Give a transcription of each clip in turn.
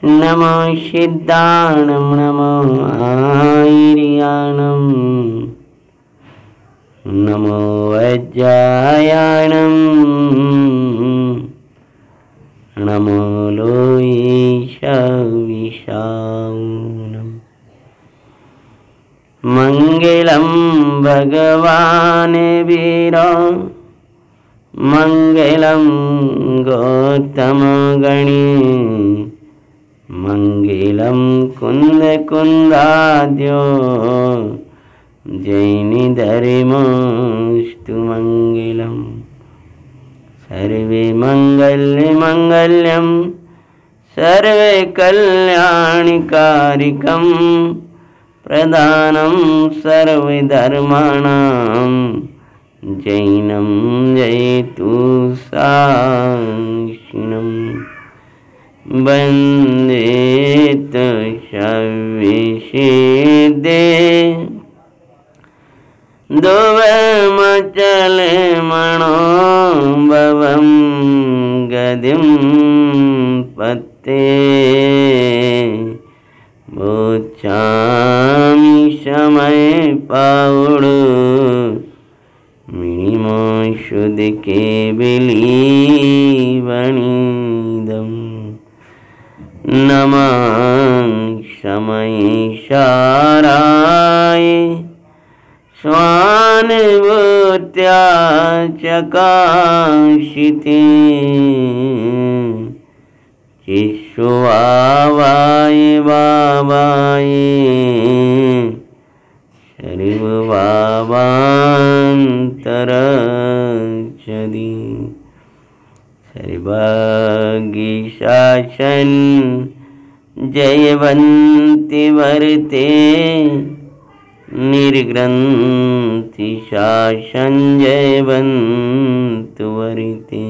नमो सिद्धाणं नमो आयर्याणं नमो वज्रायणं नमो लोहिषविषाणं मंगलं भगवान् वीरो मंगलं गौतमगणे मंगलं कुन्दकुन्दाद्यो जैनिधर्मस्तु मंगलम् सर्वे मंगल्यं सर्वे कल्याणकारिकं प्रधानं सर्वधर्माणां जैनं जयतु शासनम् वन्दे शविषेदे दुवमचले मनोभवं गदिं पत्ते बोचामि समय पाउडु मिणिमो शुद्ध के बिलीवणीदम् नमः शमयेशाराय स्वानुभूत्या चकाशिते चिश्वावाय बाबाय सर्वभावान्तरचदि सर्वज्ञशासन जयवन्ति वर्ते निर्ग्रन्थि शासन जयवन्तु वर्ते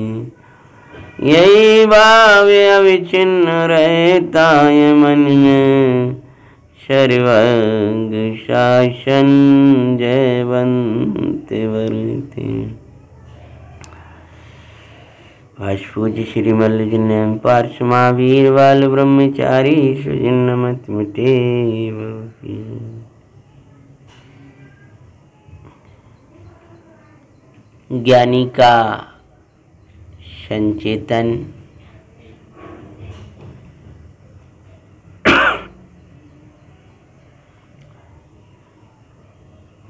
यही भाव अविच्छिन्न रहता है मन में सर्वज्ञ शासन जयवन्ति वर्ते। पूज्य श्री मल्लिकन्या पार्श महावीर बाल ब्रह्मचारी सुजिन्नमत मिटे ज्ञानी का संचेतन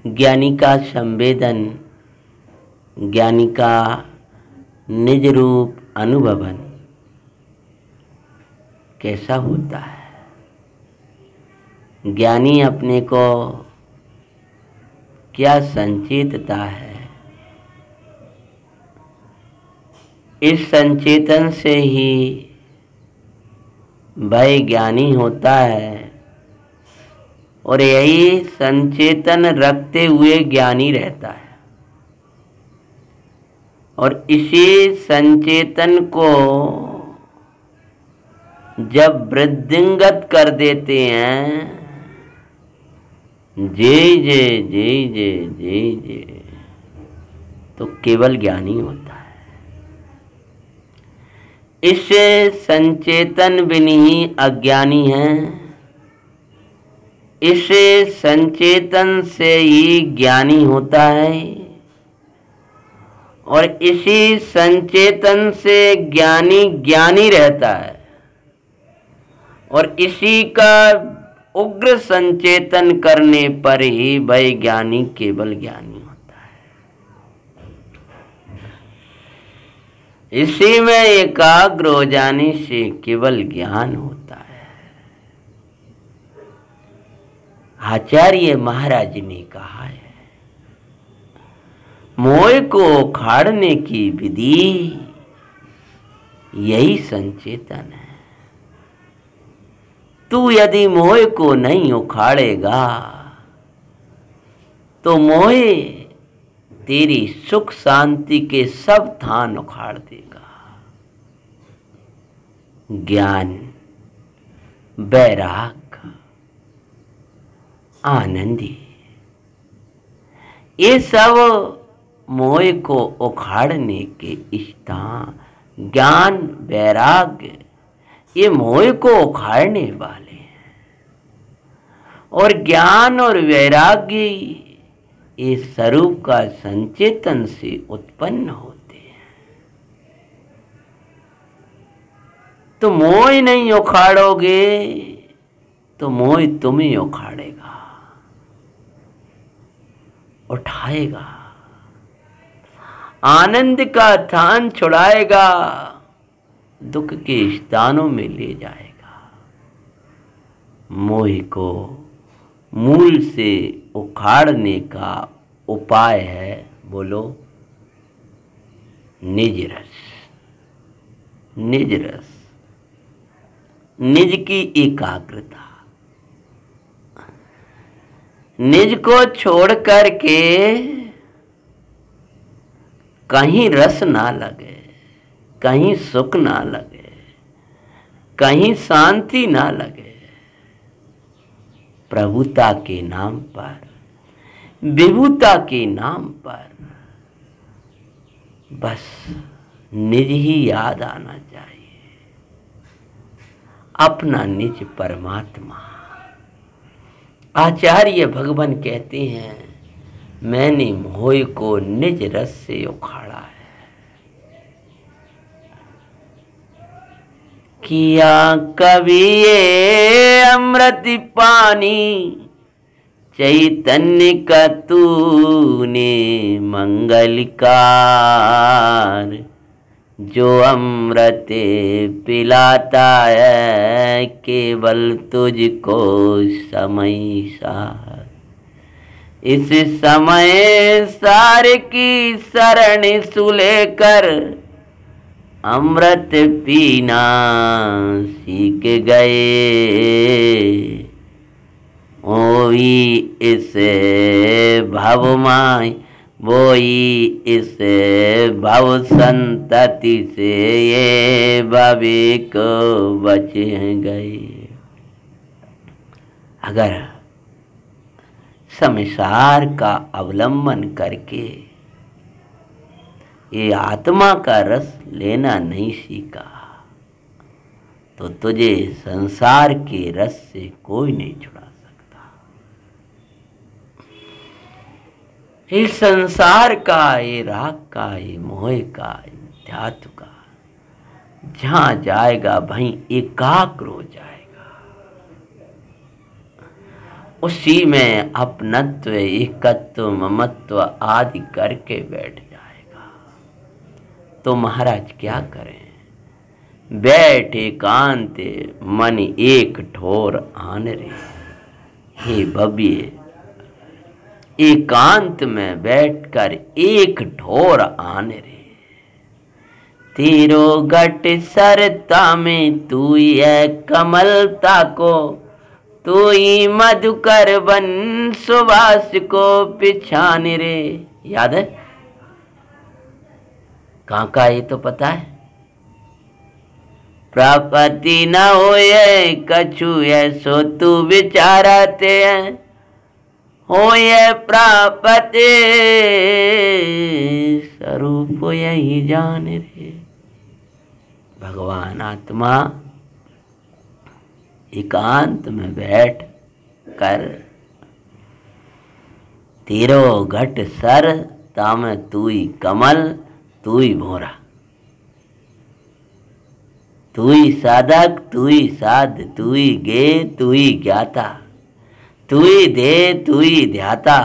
ज्ञानी का संवेदन ज्ञानी का निज रूप अनुभवन कैसा होता है। ज्ञानी अपने को क्या संचेतता है, इस संचेतन से ही वह ज्ञानी होता है और यही संचेतन रखते हुए ज्ञानी रहता है। और इसी संचेतन को जब वृद्धिंगत कर देते हैं, जय जय जय जय जय जय, तो केवल ज्ञानी होता है। इससे संचेतन बिना ही अज्ञानी है, इससे संचेतन से ही ज्ञानी होता है और इसी संचेतन से ज्ञानी ज्ञानी रहता है और इसी का उग्र संचेतन करने पर ही वह ज्ञानी केवल ज्ञानी होता है। इसी में एकाग्र हो जाने से केवल ज्ञान होता है। आचार्य महाराज ने कहा है, मोह को उखाड़ने की विधि यही संचेतन है। तू यदि मोह को नहीं उखाड़ेगा तो मोह तेरी सुख शांति के सब थान उखाड़ देगा। ज्ञान, वैराग, आनंदी, ये सब मोह को उखाड़ने के स्थान। ज्ञान, वैराग्य ये मोह को उखाड़ने वाले हैं। और ज्ञान और वैराग्य ये स्वरूप का संचेतन से उत्पन्न होते हैं। तो मोह नहीं उखाड़ोगे तो मोह तुम्हें उखाड़ेगा, उठाएगा, आनंद का थान छुड़ाएगा, दुख के स्थानों में ले जाएगा। मोह को मूल से उखाड़ने का उपाय है, बोलो, निज रस। निज रस, निज की एकाग्रता। निज को छोड़ करके कहीं रस ना लगे, कहीं सुख ना लगे, कहीं शांति ना लगे। प्रभुता के नाम पर, विभुता के नाम पर बस निज ही याद आना चाहिए। अपना निज परमात्मा। आचार्य भगवान कहते हैं, मैंने मोह को निज रस से उखाड़ा है। किया कवि ये अमृत पानी, चैतन्य का तूने मंगलकार। जो अमृत पिलाता है केवल तुझको समय सार। इस समय सार की शरण सुलेकर अमृत पीना सीख गए। ओई इस भवमाय, वोई इस भव संतति से ये भवे को बच गए। अगर संसार का अवलंबन करके ये आत्मा का रस लेना नहीं सीखा तो तुझे संसार के रस से कोई नहीं छुड़ा सकता। इस संसार का, ये राग का, ये मोह का, अध्यात्म का जहां जाएगा भाई एकाग्र हो जाएगा। उसी में अपनत्व, एकत्व, ममत्व आदि करके बैठ जाएगा। तो महाराज क्या करें? बैठ एकांत मन एक ठोर आन रे। हे भव्य, एकांत में बैठकर एक ठोर आन रे। तेरो घट सरता में तू है कमलता को, तू ही मधुकर बन सुवास को पिछान रे। याद है? कहाँ का ये तो पता है। प्राप्ति न होए कछु ऐसो तू विचारते हैं, होए प्राप्ति स्वरूप यही जान रे। भगवान आत्मा एकांत में बैठ कर तेरो घट सर ताम तू ही कमल, तू ही भोरा, तू ही साधक, तू ही साध, तू ही गे, तू ही ज्ञाता, तू ही दे, तू ही ध्याता।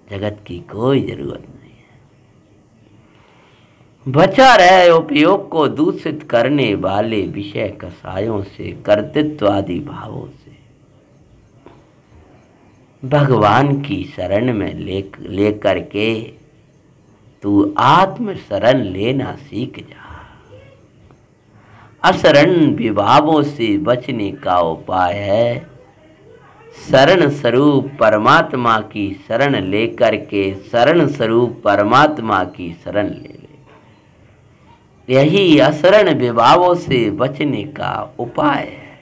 जगत की कोई जरूरत नहीं है। बचा रहे उपयोग को दूषित करने वाले विषय कसायों से, कर्तृत्व आदि भावों से। भगवान की शरण में लेकर के तू आत्म शरण लेना सीख जा। अशरण विभावों से बचने का उपाय है शरण स्वरूप परमात्मा की शरण लेकर के शरण स्वरूप परमात्मा की शरण ले ले। यही अशरण विभावों से बचने का उपाय है।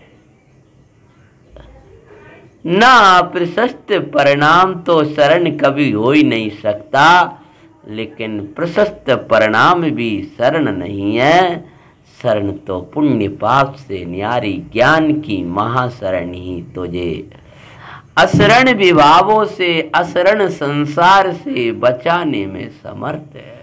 ना प्रशस्त परिणाम तो शरण कभी हो ही नहीं सकता, लेकिन प्रशस्त परिणाम भी शरण नहीं है। शरण तो पुण्य पाप से न्यारी, ज्ञान की महाशरण ही तुझे। असरण विभावों से, असरण संसार से बचाने में समर्थ है।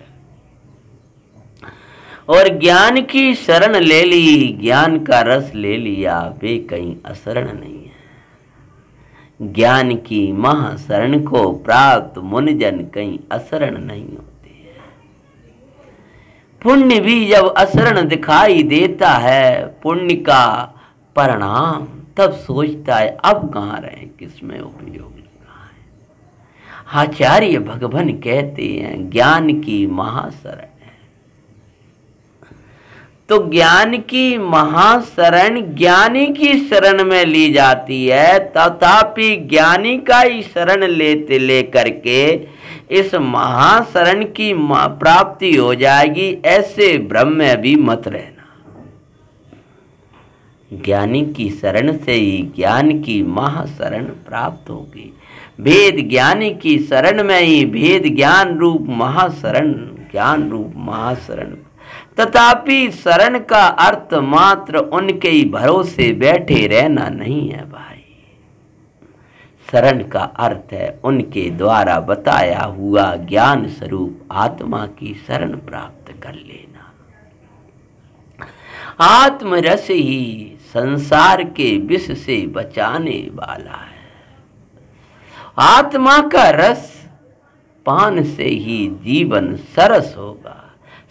और ज्ञान की शरण ले ली, ज्ञान का रस ले लिया, वे कहीं असरण नहीं है। ज्ञान की महाशरण को प्राप्त मुनिजन कहीं असरण नहीं होते हैं। पुण्य भी जब असरण दिखाई देता है, पुण्य का परिणाम, तब सोचता है अब कहाँ रहे, किसमें उपयोग लगा है। आचार्य भगवान कहते हैं ज्ञान की महाशरण। तो ज्ञान की महाशरण ज्ञानी की शरण में ली जाती है, तथापि ज्ञानी का ही शरण लेकर के इस महाशरण की प्राप्ति हो जाएगी, ऐसे भ्रम में भी मत रहना। ज्ञानी की शरण से ही ज्ञान की महाशरण प्राप्त होगी। भेद ज्ञानी की शरण में ही भेद ज्ञान रूप महाशरण, ज्ञान रूप महाशरण। तथापि शरण का अर्थ मात्र उनके ही भरोसे बैठे रहना नहीं है भाई। शरण का अर्थ है उनके द्वारा बताया हुआ ज्ञान स्वरूप आत्मा की शरण प्राप्त कर लेना। आत्मरस ही संसार के विष से बचाने वाला है। आत्मा का रस पान से ही जीवन सरस होगा।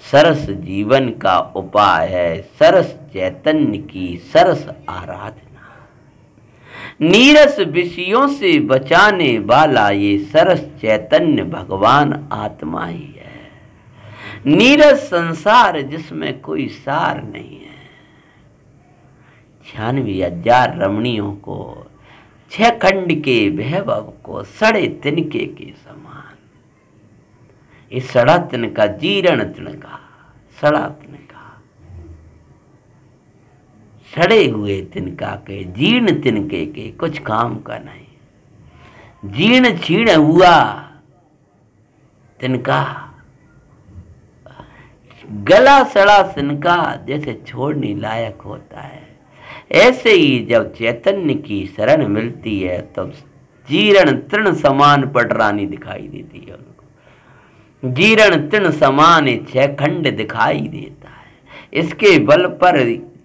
सरस जीवन का उपाय है, सरस चैतन्य की सरस आराधना। नीरस विषयों से बचाने वाला ये सरस चैतन्य भगवान आत्मा ही है। नीरस संसार जिसमें कोई सार नहीं है। 96,000 रमणियों को, 6 खंड के वैभव को सड़े तिनके के समान। इस सड़ा तिनका, जीर्ण तिनका, सड़ा तिनका, सड़े हुए तिनका के, जीर्ण तिनके के कुछ काम का नहीं। जीर्ण छीण हुआ तिनका, गला सड़ा तिनका जैसे छोड़ने लायक होता है, ऐसे ही जब चैतन्य की शरण मिलती है तब जीर्ण तृण समान पटरानी दिखाई देती है। जीर्ण तृण समान 6 खंड दिखाई देता है। इसके बल पर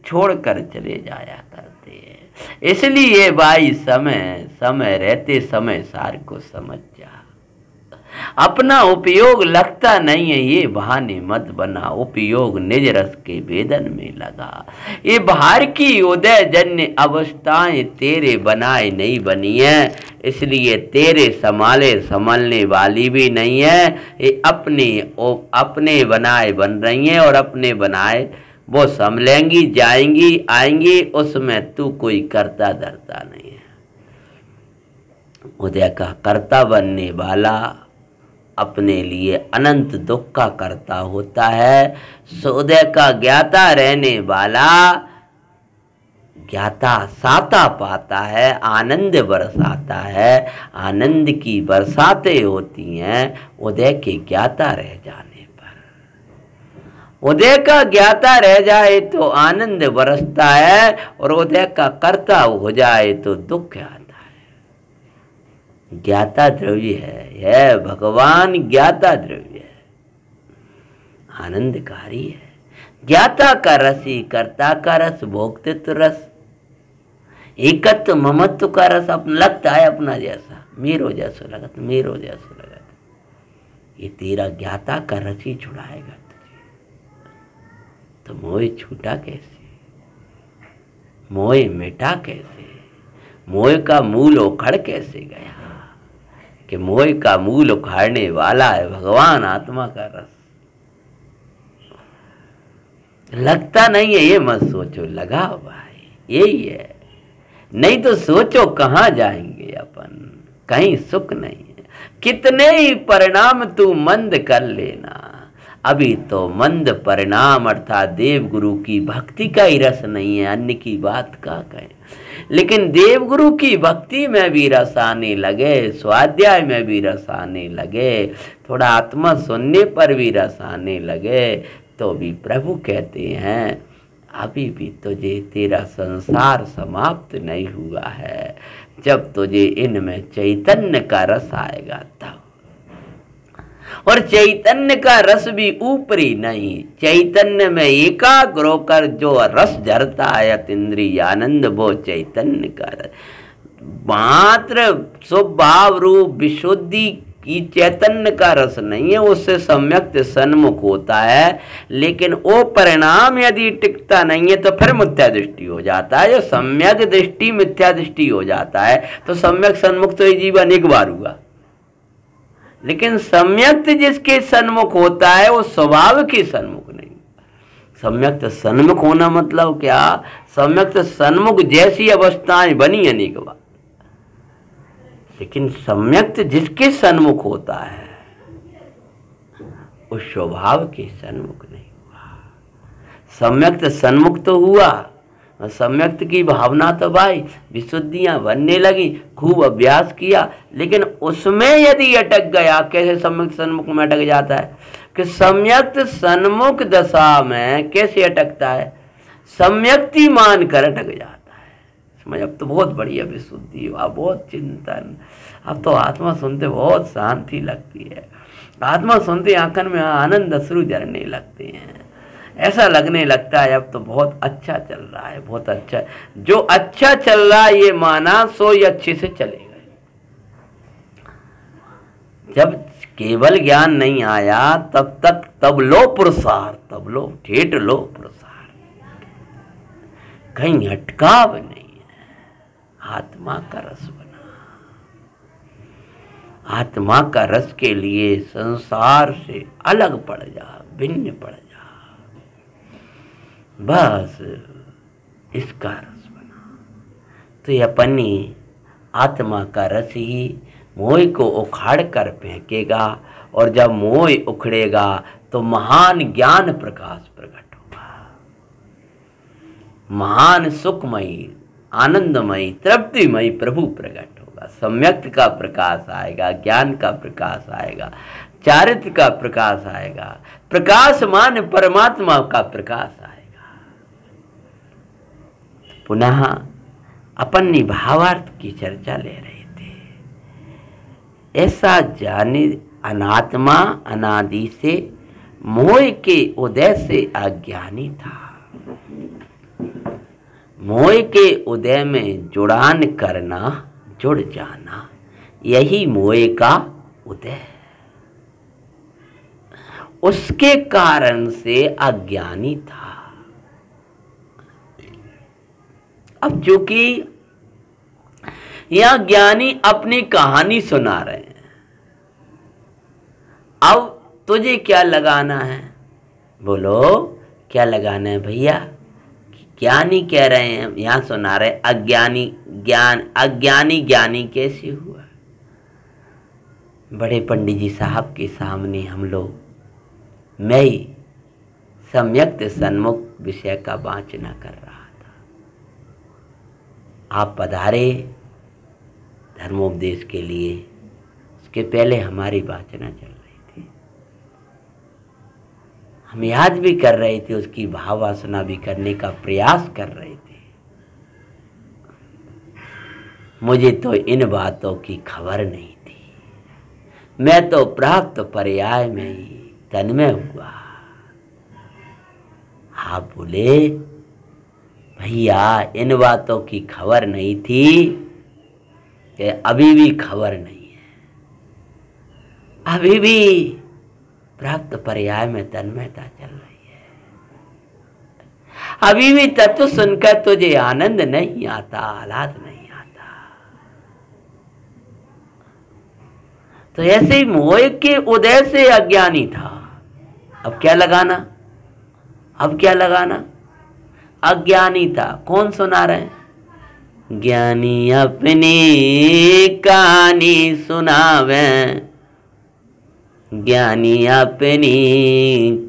छोड़कर चले जाया करते हैं। इसलिए भाई समय रहते समय सार को समझ जा। अपना उपयोग लगता नहीं है, ये बहाने मत बना। उपयोग निज रस के वेदन में लगा। ये बाहर की उदय जन्य अवस्थाएं तेरे बनाए नहीं बनी है, इसलिए तेरे संभालने वाली भी नहीं है। ये अपने बनाए बन रही हैं और अपने बनाए वो संभलेंगी, जाएंगी, आएंगी, उसमें तू कोई करता धरता नहीं है। उदय का कर्ता बनने वाला अपने लिए अनंत दुख का कर्ता होता है। उदय का ज्ञाता रहने वाला ज्ञाता साता पाता है, आनंद बरसाता है। आनंद की बरसातें होती हैं उदय के ज्ञाता रह जाने पर। उदय का ज्ञाता रह जाए तो आनंद बरसता है, और उदय का कर्ता हो जाए तो दुख आता है। ज्ञाता द्रव्य है, यह भगवान ज्ञाता द्रव्य है, आनंदकारी है। ज्ञाता का रस ही कर्ता का रस, भोक्तृत्व रस, एकत्व ममत्व का रस अपना लगता है अपना जैसा, मेरो जैसा लगत, मेरो जैसा लगत। ये तेरा ज्ञाता का रस ही छुड़ाएगा तुझे। तो मोह छूटा कैसे, मोह मिटा कैसे, मोह का मूल उखड़ कैसे गया? कि मोह का मूल उखाड़ने वाला है भगवान आत्मा का रस। लगता नहीं है ये मत सोचो, लगा भाई यही है। नहीं तो सोचो कहाँ जाएंगे अपन, कहीं सुख नहीं है। कितने ही परिणाम तू मंद कर लेना, अभी तो मंद परिणाम अर्थात देव गुरु की भक्ति का ही रस नहीं है, अन्य की बात का कहें। लेकिन देव गुरु की भक्ति में भी रस आने लगे, स्वाध्याय में भी रस आने लगे, थोड़ा आत्मा सुनने पर भी रस आने लगे, तो भी प्रभु कहते हैं अभी भी तुझे तेरा संसार समाप्त नहीं हुआ है। जब तुझे इनमें चैतन्य का रस आएगा तब। और चैतन्य का रस भी ऊपरी नहीं, चैतन्य में एकाग्र होकर जो रस झरता है अतीन्द्रिय आनंद, वो चैतन्य का रस मात्र स्वभाव रूप विशुद्धि की चैतन्य का रस नहीं है, उससे सम्यक सन्मुख होता है। लेकिन वो परिणाम यदि टिकता नहीं है तो फिर मिथ्या दृष्टि हो जाता है। जो सम्यक दृष्टि मिथ्या दृष्टि हो जाता है तो सम्यक सन्मुख तो ये जीवन एक बार हुआ, लेकिन सम्यक जिसके सन्मुख होता है वो स्वभाव के सन्मुख नहीं। सम्यक सन्मुख होना मतलब क्या? सम्यक सन्मुख जैसी अवस्थाएं बनी अनेक बार, लेकिन सम्यक जिसके सन्मुख होता है उस स्वभाव के सन्मुख नहीं हुआ। सम्यक सन्मुख तो हुआ, सम्यक की भावना तो भाई विशुद्धियां बनने लगी, खूब अभ्यास किया, लेकिन उसमें यदि अटक गया, कैसे सम्यक सन्मुख में अटक जाता है कि सम्यक सन्मुख दशा में कैसे अटकता है? सम्यक्ति मान कर अटक जाता है। समझ, अब तो बहुत बढ़िया विशुद्धि हुआ, बहुत चिंतन, अब तो आत्मा सुनते बहुत शांति लगती है। आत्मा सुनते आंखन में आनंद अश्रु झरने लगते हैं, ऐसा लगने लगता है अब तो बहुत अच्छा चल रहा है, बहुत अच्छा। जो अच्छा चल रहा है ये माना सो ये अच्छे से चलेगा। जब केवल ज्ञान नहीं आया तब लो पुरुषार्थ, तब लो ठेठ लो पुरुषार्थ, कहीं अटकाव नहीं है। आत्मा का रस बना, आत्मा का रस के लिए संसार से अलग पड़ जा, भिन्न पड़ जा, बस इसका रस बना। तो ये अपनी आत्मा का रस ही मोह को उखाड़ कर फेंकेगा, और जब मोह उखड़ेगा तो महान ज्ञान प्रकाश प्रकट होगा, महान सुखमयी आनंदमयी तृप्तिमयी प्रभु प्रकट होगा। सम्यक का प्रकाश आएगा, ज्ञान का प्रकाश आएगा, चारित्र का प्रकाश आएगा, प्रकाशमान परमात्मा का प्रकाश आएगा। पुनः अपन भावार्थ की चर्चा ले रहे थे। ऐसा जाने अनात्मा अनादि से मोह के उदय से अज्ञानी था। मोह के उदय में जुड़ान करना, जुड़ जाना, यही मोह का उदय है। उसके कारण से अज्ञानी था। अब चूंकि यह ज्ञानी अपनी कहानी सुना रहे हैं, अब तुझे क्या लगाना है? बोलो क्या लगाना है भैया? ज्ञानी कह रहे हैं, यहां सुना रहे अज्ञानी ज्ञान, अज्ञानी ज्ञानी कैसे हुआ? बड़े पंडित जी साहब के सामने हम लोग, मैं ही सम्यक सन्मुख विषय का वाचना कर रहा था। आप पधारे धर्मोपदेश के लिए, उसके पहले हमारी वाचना चल रही थी। हम याद भी कर रहे थे, उसकी भाव वासना भी करने का प्रयास कर रहे थे। मुझे तो इन बातों की खबर नहीं थी, मैं तो प्राप्त पर्याय में ही तन्मय हुआ। आप बोले भैया इन बातों की खबर नहीं थी कि अभी भी खबर नहीं है, अभी भी प्राप्त पर्याय में तन्मयता चल रही है, अभी भी तत्व सुनकर तुझे आनंद नहीं आता, आह्लाद नहीं आता। तो ऐसे ही मोह के उदय से अज्ञानी था। अब क्या लगाना? अब क्या लगाना? अज्ञानी था। कौन सुना रहे हैं? ज्ञानी अपनी कहानी सुनावे, ज्ञानी अपनी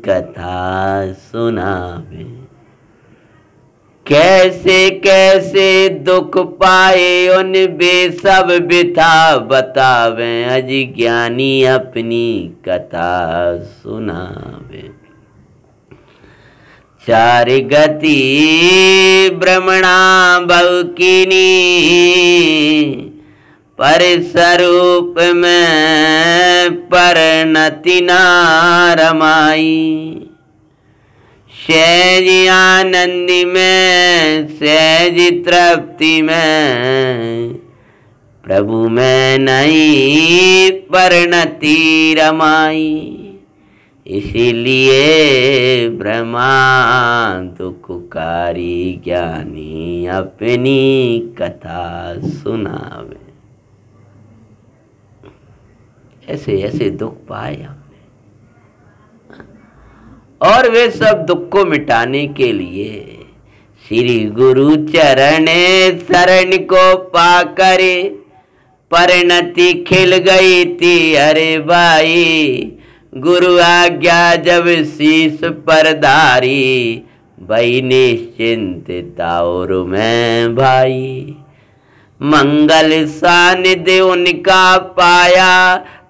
कथा सुनावे, कैसे कैसे दुख पाए उन बे सब बिथा बतावे, अजी ज्ञानी अपनी कथा सुनावे। चार गति भ्रमणा बहुकीनी, पर स्वरूप में परनति ना रमाई। सहज आनंद में सहज तृप्ति में, प्रभु में नहीं परनति रमाई। इसीलिए ब्रह्मा दुखकारी ज्ञानी अपनी कथा सुनावे। ऐसे ऐसे दुख पाए हमने, और वे सब दुख को मिटाने के लिए श्री गुरु चरण शरण को पाकर परिणति खिल गई थी। अरे भाई, गुरु आज्ञा जब शीश पर धारी, भई निश्चिंत और मैं भाई। मंगल सानिध्य उनका पाया,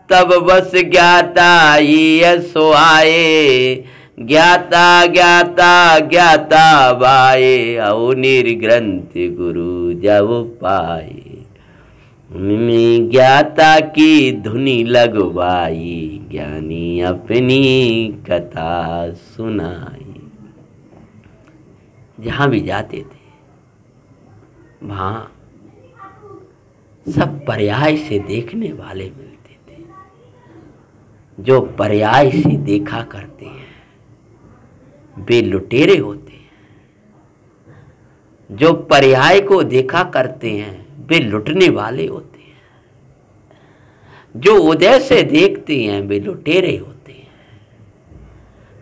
तब बस ज्ञाता ही सोआए। ज्ञाता ज्ञाता ज्ञाता बाए, और निर्ग्रंथ गुरु जब पाए। उनमें ज्ञाता की धुनी लगवाई, ज्ञानी अपनी कथा सुनाई। जहां भी जाते थे वहां सब पर्याय से देखने वाले मिलते थे। जो पर्याय से देखा करते हैं वे लुटेरे होते हैं, जो पर्याय को देखा करते हैं वे लुटने वाले होते हैं। जो उदय से देखते हैं वे लुटेरे होते हैं,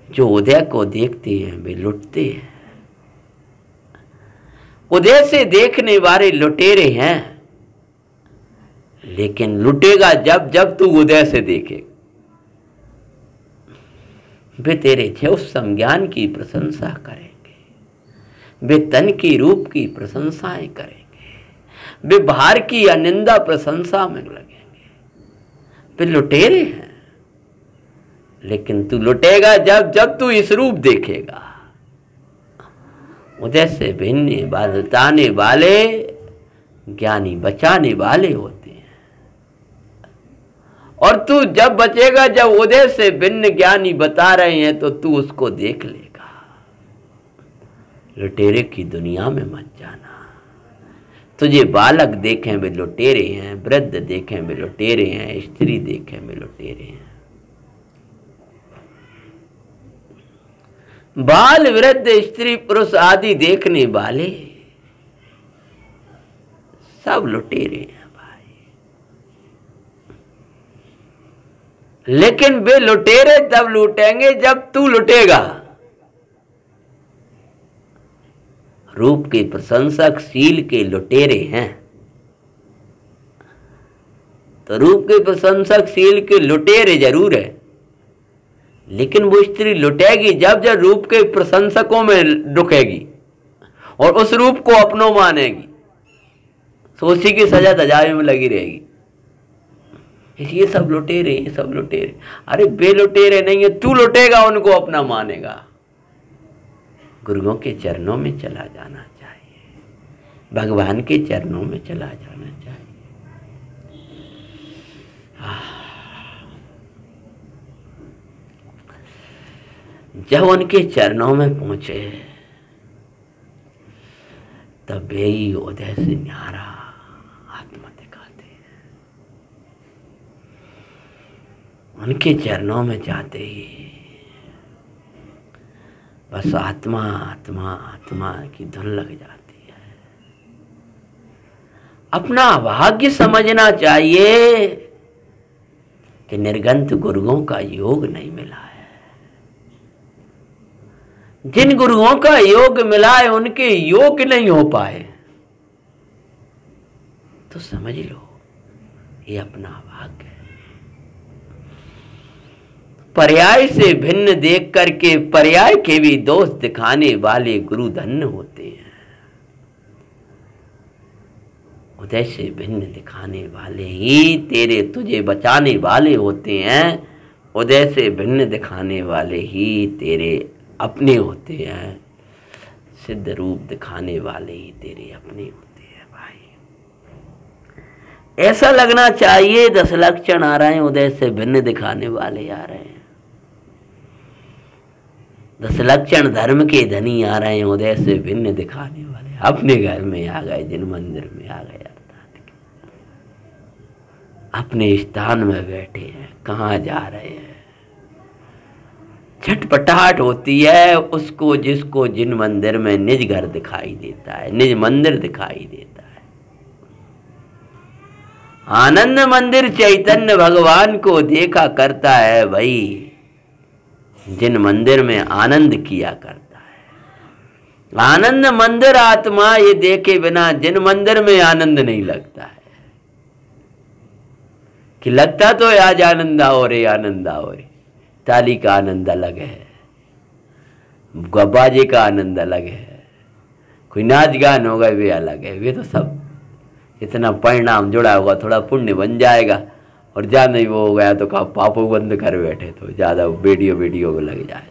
जो उदय को देखते हैं वे लुटते हैं। उदय से देखने वाले लुटेरे हैं, लेकिन लुटेगा जब जब तू उदय से देखेगा। वे तेरे जीव संज्ञान की प्रशंसा करेंगे, वे तन की रूप की प्रशंसाएं करेंगे, वे बाहर की अनिंदा प्रशंसा में लगेंगे। वे लुटेरे हैं, लेकिन तू लुटेगा जब जब तू इस रूप देखेगा। उदय से भिन्न बताने वाले ज्ञानी बचाने वाले होते हैं, और तू जब बचेगा, जब उदय से भिन्न ज्ञानी बता रहे हैं तो तू उसको देख लेगा। लुटेरे की दुनिया में मत जाना। तुझे बालक देखें वे लुटेरे हैं, वृद्ध देखें वे लुटेरे हैं, स्त्री देखें वे लुटेरे हैं। बाल वृद्ध स्त्री पुरुष आदि देखने वाले सब लुटेरे हैं भाई। लेकिन वे लुटेरे तब लूटेंगे जब तू लुटेगा। रूप के प्रशंसक शील के लुटेरे हैं, तो रूप के प्रशंसक शील के लुटेरे जरूर है, लेकिन वो स्त्री लुटेगी जब जब रूप के प्रशंसकों में रुकेगी और उस रूप को अपनों मानेगी, तो उसी की सजा तजावे में लगी रहेगी। ये सब लुटेरे, ये सब लुटेरे। अरे बे लुटेरे नहीं है, तू लुटेगा, उनको अपना मानेगा। गुरुओं के चरणों में चला जाना चाहिए, भगवान के चरणों में चला जाना चाहिए। जब उनके चरणों में पहुंचे तब वे ही उदय से न्यारा आत्मा दिखाते हैं। उनके चरणों में जाते ही बस आत्मा आत्मा आत्मा की धुन लग जाती है। अपना भाग्य समझना चाहिए कि निर्गंत गुरुओं का योग नहीं मिला है। जिन गुरुओं का योग मिला है उनके योग नहीं हो पाए, तो समझ लो ये अपना भाग्य है। पर्याय से भिन्न देख करके पर्याय के भी दोष दिखाने वाले गुरु धन्य होते हैं। उदय से भिन्न दिखाने वाले ही तेरे तुझे बचाने वाले होते हैं। उदय से भिन्न दिखाने वाले ही तेरे अपने होते हैं। सिद्ध रूप दिखाने वाले ही तेरे अपने होते हैं भाई। ऐसा लगना चाहिए 10 लक्षण आ रहे हैं, उदय से भिन्न दिखाने वाले आ रहे हैं। 10 लक्षण धर्म के धनी आ रहे हैं, उदय से भिन्न दिखाने वाले अपने घर में आ गए, जिन मंदिर में आ गए, अर्थात अपने स्थान में बैठे हैं। कहाँ जा रहे हैं? छटपटाहट होती है उसको जिसको जिन मंदिर में निज घर दिखाई देता है, निज मंदिर दिखाई देता है। आनंद मंदिर चैतन्य भगवान को देखा करता है भाई, जिन मंदिर में आनंद किया करता है। आनंद मंदिर आत्मा ये देखे बिना जिन मंदिर में आनंद नहीं लगता है। कि लगता तो है आज आनंद आओ रे, आनंद आओ रे। ताली का आनंद अलग है, बाजे का आनंद अलग है, कोई नाच गान होगा वे अलग है। वे तो सब इतना परिणाम जुड़ा होगा, थोड़ा पुण्य बन जाएगा और ज्यादा ही वो हो गया तो कहा पापों बंद कर बैठे तो ज्यादा वीडियो में लग जाए।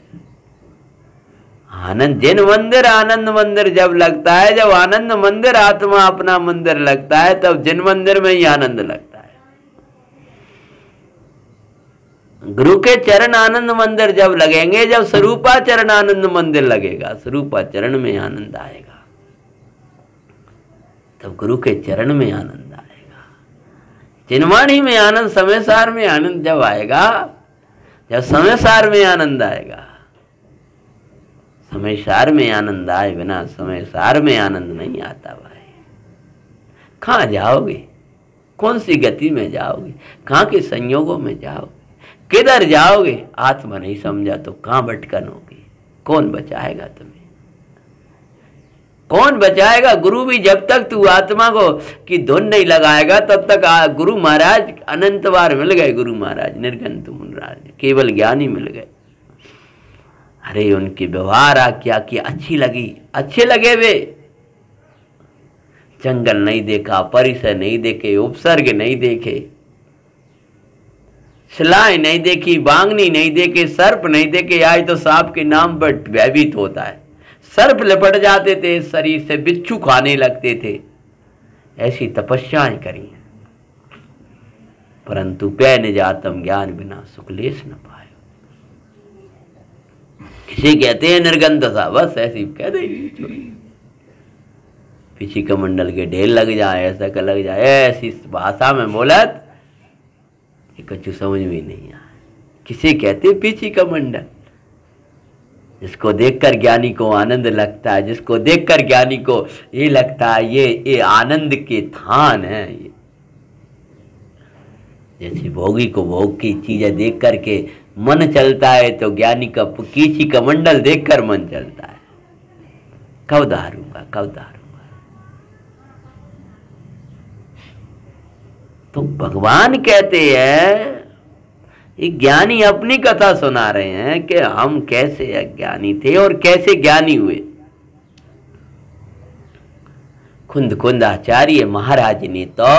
आनंद जिन मंदिर, आनंद मंदिर जब लगता है, जब आनंद मंदिर आत्मा अपना मंदिर लगता है, तब जिन मंदिर में ही आनंद लगता है। गुरु के चरण आनंद मंदिर जब लगेंगे, जब स्वरूपाचरण आनंद मंदिर लगेगा, स्वरूपाचरण में आनंद आएगा, तब गुरु के चरण में आनंद आएगा। चिन्माणी में आनंद, समयसार में आनंद जब आएगा, जब समयसार में आनंद आएगा। समयसार में आनंद आए बिना समयसार में आनंद नहीं आता भाई। कहाँ जाओगे? कौन सी गति में जाओगे? कहाँ के संयोगों में जाओगे? किधर जाओगे? आत्मा नहीं समझा तो कहाँ भटकन होगी? कौन बचाएगा तुम्हें? कौन बचाएगा? गुरु भी जब तक तू आत्मा को की धुन नहीं लगाएगा तब तक गुरु महाराज अनंत बार मिल गए। गुरु महाराज निर्गंत मुनराज, केवल ज्ञानी मिल गए। अरे उनकी व्यवहार आज्ञा की अच्छी लगी, अच्छे लगे वे। जंगल नहीं देखा, परिसर नहीं देखे, उपसर्ग नहीं देखे, शिलाएं नहीं देखी, बांगनी नहीं देखे, सर्प नहीं देखे। आज तो सांप के नाम पर भयभीत होता है। सर्प लिपट जाते थे शरीर से, बिच्छू खाने लगते थे। ऐसी तपस्याएं करी, परंतु पै न जातम ज्ञान बिना सुखलेश न पाए। किसी कहते हैं निर्गंध सा, बस ऐसी कह दे, पीछे कमंडल के ढेर लग जाए, ऐसा का लग जाए, ऐसी भाषा में बोलत कुछ समझ में नहीं आया। किसे कहते पीछे कमंडल? जिसको देखकर ज्ञानी को आनंद लगता है, जिसको देखकर ज्ञानी को ये लगता है ये आनंद के थान है। ये जैसे भोगी को भोग की चीजें देख करके मन चलता है, तो ज्ञानी का कीची कमंडल देखकर मन चलता है। कब धारूंगा, कब धारूंगा। तो भगवान कहते हैं, ये ज्ञानी अपनी कथा सुना रहे हैं कि हम कैसे अज्ञानी थे और कैसे ज्ञानी हुए। खुंद आचार्य महाराज ने तो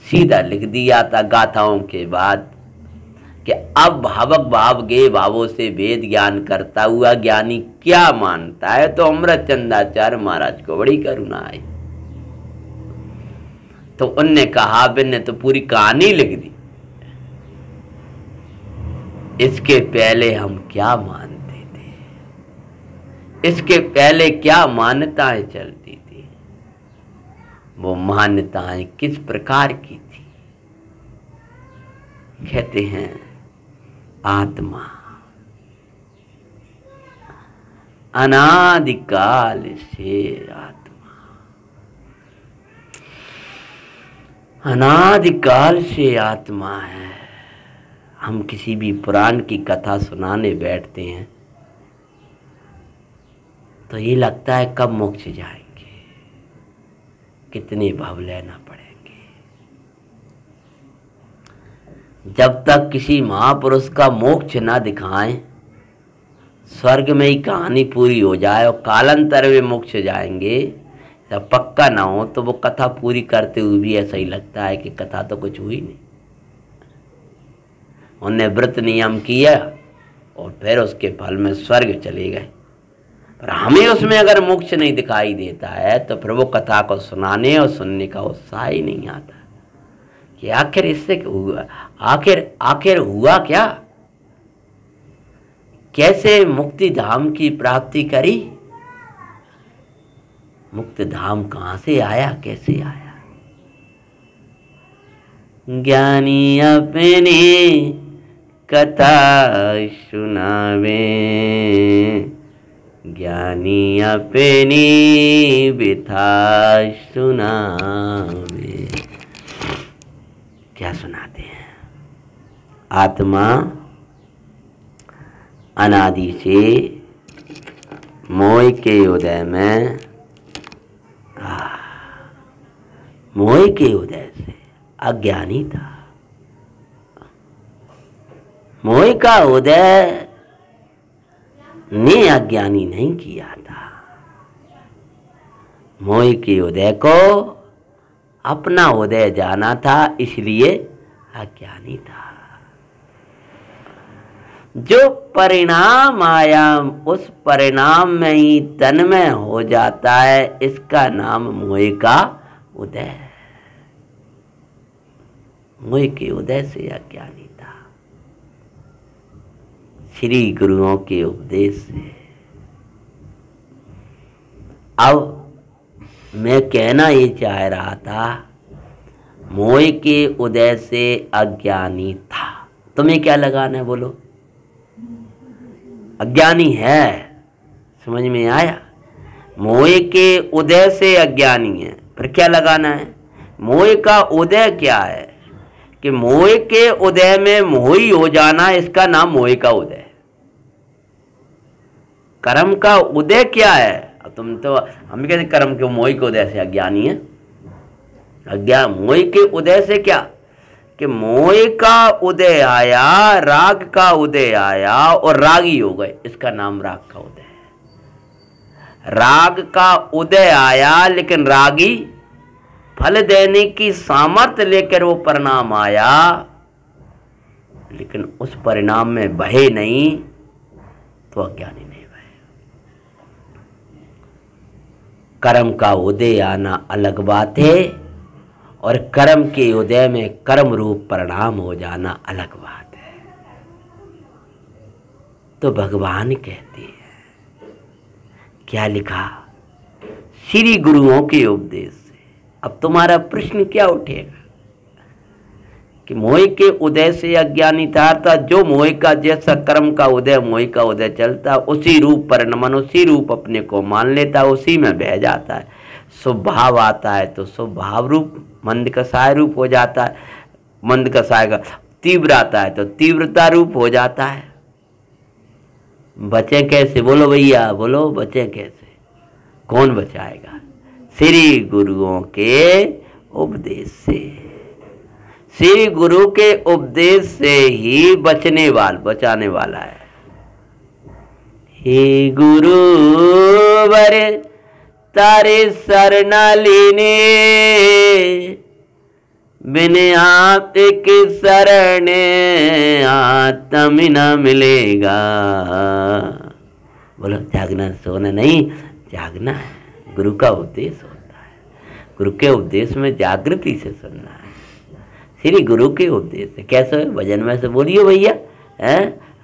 सीधा लिख दिया था गाथाओं के बाद कि अब भावक भाव गे भावों से वेद ज्ञान करता हुआ ज्ञानी क्या मानता है। तो अमृत चंदाचार्य महाराज को बड़ी करुणा आई, तो उनने कहा, ने तो पूरी कहानी लिख दी। इसके पहले हम क्या मानते थे, इसके पहले क्या मान्यताएं चलती थी, वो मान्यताएं किस प्रकार की थी। कहते हैं आत्मा अनादिकाल से, अनादिकाल से आत्मा है। हम किसी भी पुराण की कथा सुनाने बैठते हैं तो ये लगता है कब मोक्ष जाएंगे, कितने भव लेना पड़ेंगे। जब तक किसी महापुरुष का मोक्ष ना दिखाएं, स्वर्ग में ही कहानी पूरी हो जाए और कालांतर में मोक्ष जाएंगे, जब पक्का ना हो तो वो कथा पूरी करते हुए भी ऐसा ही लगता है कि कथा तो कुछ हुई नहीं। उन्हें व्रत नियम किया और फिर उसके फल में स्वर्ग चले गए, पर हमें उसमें अगर मोक्ष नहीं दिखाई देता है तो फिर वो कथा को सुनाने और सुनने का उत्साह ही नहीं आता कि आखिर इससे हुआ, आखिर हुआ क्या, कैसे मुक्ति धाम की प्राप्ति करी, मुक्ति धाम कहां से आया, कैसे आया। ज्ञानी अपनी कथा सुनावे, ज्ञानी अपनी व्यथा सुनावे। क्या सुनाते हैं? आत्मा अनादि से मोह के उदय में, मोह के उदय से अज्ञानी था। मोह का उदय ने अज्ञानी नहीं किया था। मोह के उदय को अपना उदय जाना था, इसलिए अज्ञानी था। जो परिणाम आया उस परिणाम में ही तन्मय हो जाता है, इसका नाम मोह का उदय है। मोह के उदय से अज्ञानी था। श्री गुरुओं के उपदेश से। अब मैं कहना ये चाह रहा था, मोह के उदय से अज्ञानी था। तुम्हें क्या लगाना है बोलो? अज्ञानी है, समझ में आया? मोह के उदय से अज्ञानी है, फिर क्या लगाना है? मोह का उदय क्या है कि मोह के उदय में मोही हो जाना, इसका नाम मोह का उदय है। कर्म का उदय क्या है? अब तुम तो हम कहते कर्म के मोह के उदय से अज्ञानी है। अज्ञान मोह के उदय से क्या कि मोह का उदय आया, राग का उदय आया और रागी हो गए, इसका नाम राग का उदय है। राग का उदय आया लेकिन रागी फल देने की सामर्थ्य लेकर वो परिणाम आया, लेकिन उस परिणाम में बहे नहीं, तो अज्ञानी नहीं बहे। कर्म का उदय आना अलग बात है और कर्म के उदय में कर्म रूप परिणाम हो जाना अलग बात है। तो भगवान कहते हैं, क्या लिखा? श्री गुरुओं के उपदेश। अब तुम्हारा प्रश्न क्या उठेगा कि मोह के उदय से अज्ञानी था, अर्थात जो मोह का जैसा कर्म का उदय, मोह का उदय चलता, उसी रूप परिणमन, उसी रूप अपने को मान लेता, उसी में बह जाता है। शुभ भाव आता है तो शुभ भाव रूप मंद कसाय रूप हो जाता है, मंद कसाय का तीव्र आता है तो तीव्रता रूप हो जाता है। बचे कैसे बोलो भैया, बोलो बचे कैसे? कौन बचाएगा? श्री गुरुओं के उपदेश से। श्री गुरु के उपदेश से ही बचाने वाला है। हे गुरु वर तारे शरण लेने, बिन आप के शरण आत्म न मिलेगा। बोलो जागना सोना नहीं, जागना है। गुरु का उपदेश होता है, गुरु के उपदेश में जागृति से सुनना है। श्री गुरु के उपदेश से कैसे? भजन में से बोलिए भैया,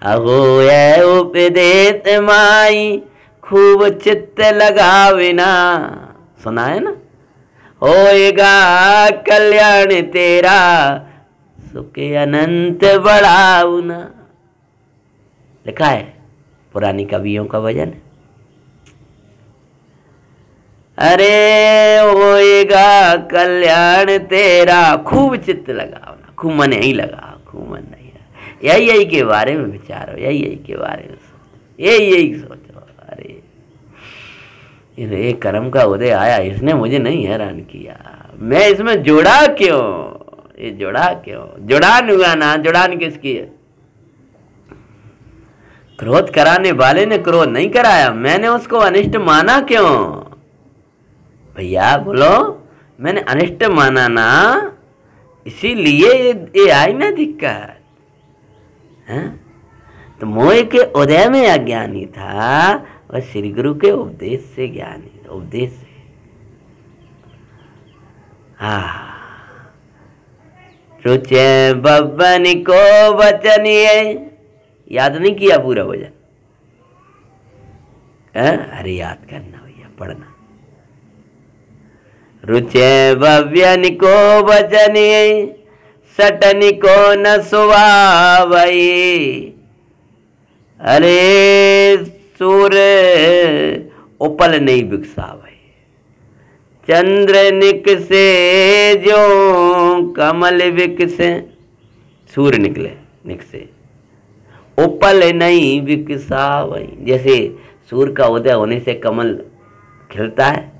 अहो ये उपदेश माई खूब चित्त लगाविना, सुना है ना? होएगा कल्याण तेरा, सुख अनंत बढ़ाउना, लिखा है पुरानी कवियों का भजन। अरे होएगा कल्याण तेरा, खूब चित्त लगाओ, खूब मन यही लगाओ, खूब मन नहीं, यही के बारे में विचारो, यही के बारे में सोचो, यही सोचो। अरे ये कर्म का उदय आया, इसने मुझे नहीं हैरान किया, मैं इसमें जुड़ा क्यों? ये जुड़ा क्यों? जुड़ान हुआ ना, जुड़ान किसकी है? क्रोध कराने वाले ने क्रोध नहीं कराया, मैंने उसको अनिष्ट माना क्यों? भैया बोलो, मैंने अनिष्ट माना ना, इसीलिए ये आई ना दिक्कत है। तो मोह के उदय में अज्ञानी था, और श्री गुरु के उपदेश से ज्ञानी, उपदेश से। रुचे बब्बन को वचन, ये याद नहीं किया पूरा वचन? अरे याद करना भैया, पढ़ना। रुचे भव्यन को वचन, सटन को न सुवावई। अरे सूर्य उपल नहीं बिकसावई, चंद्र निकसे जो कमल विकसे। सूर्य निकले, निकसे, उपल नहीं विकसावई। जैसे सूर्य का उदय होने से कमल खिलता है,